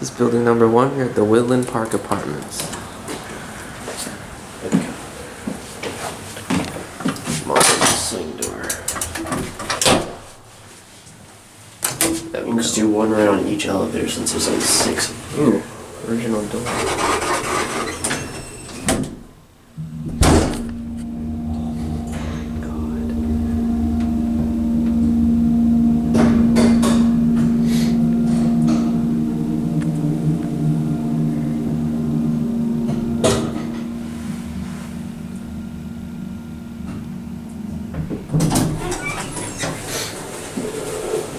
This is building number 1 here at the Woodland Park Apartments. Modern swing door. We'll just do one right on each elevator since there's like 6. Ooh, original door.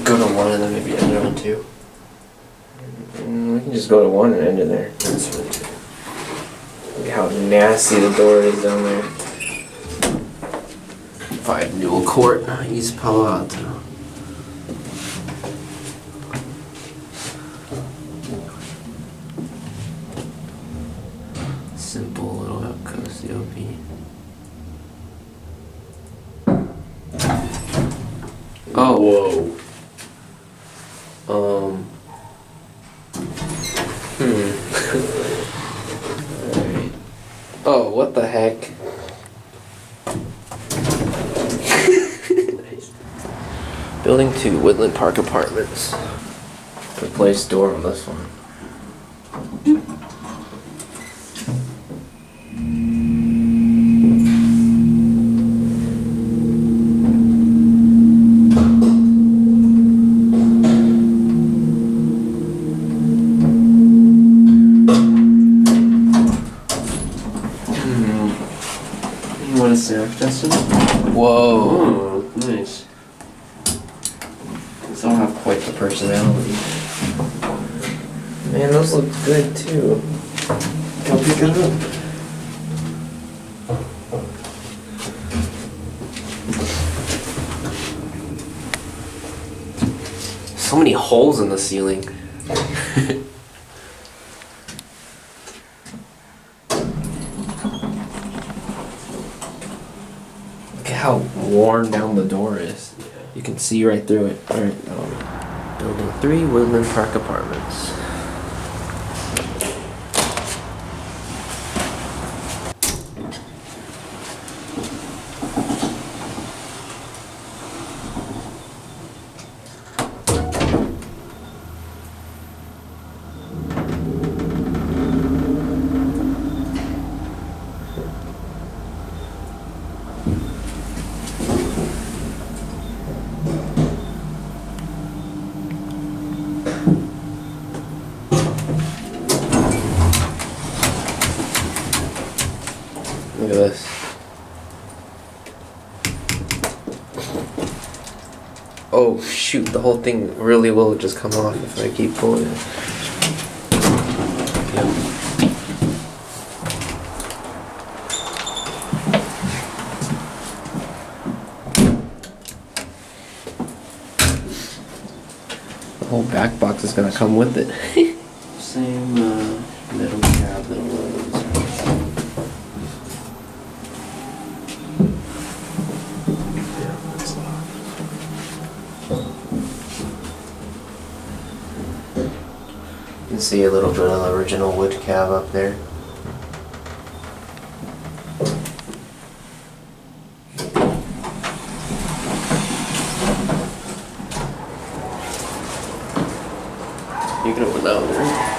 Go to 1 and then maybe end it on 2. We can just go to 1 and end it there. That's fine too. Look how nasty the door is down there. 5 Newell Court, East Palo Alto. Simple little outcoast COP. Oh. Whoa. Alright. Oh, what the heck? Nice. Building 2, Woodland Park Apartments. Replace door on this one. You want to snap Justin? Whoa. Oh, nice. These all have quite the personality. Man, those look good too. Go pick it up. So many holes in the ceiling. Look at how worn down the door is. You can see right through it. Alright, Building 3, Woodland Park Apartments. Look at this. Oh shoot, the whole thing really will just come off if I keep pulling it. Yep. The whole back box is gonna come with it. Same metal cab that was. Yeah, that's off. You can see a little bit of the original wood cab up there. You can open that one, right?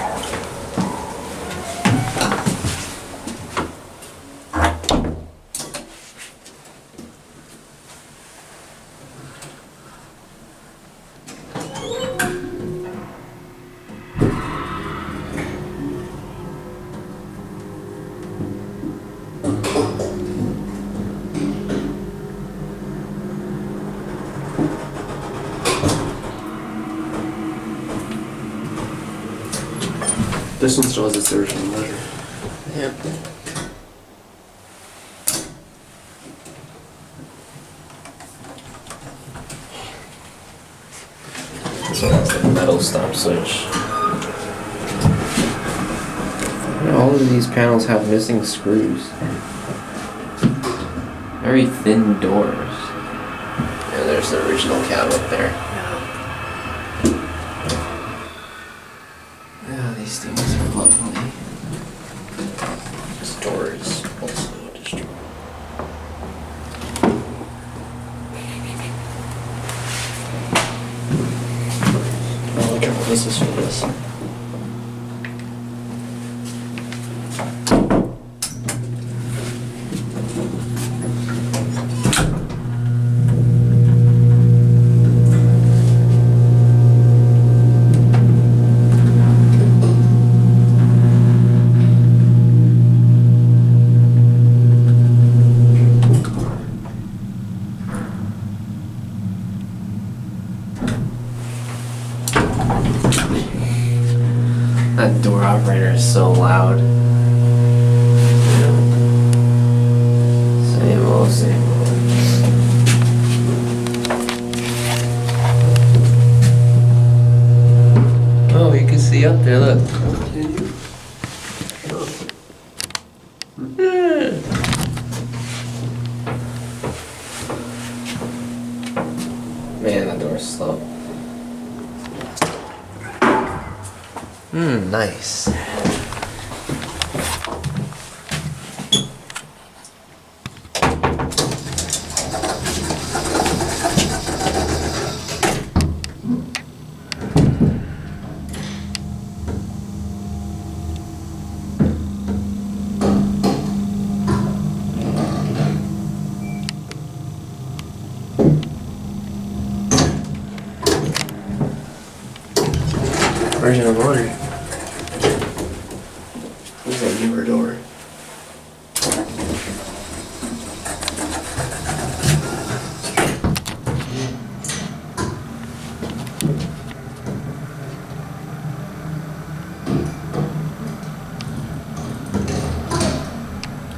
This one still has its original letter. Yep. This one has the metal stop switch. All of these panels have missing screws. Very thin doors. Yeah, there's the original cab up there. Yeah, these This is for this. That door operator is so loud. Same old, same old. Oh, you can see up there, look. Man, that door's slow. Nice. Where's your motor? This is a newer door.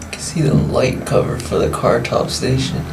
You can see the light cover for the car top station.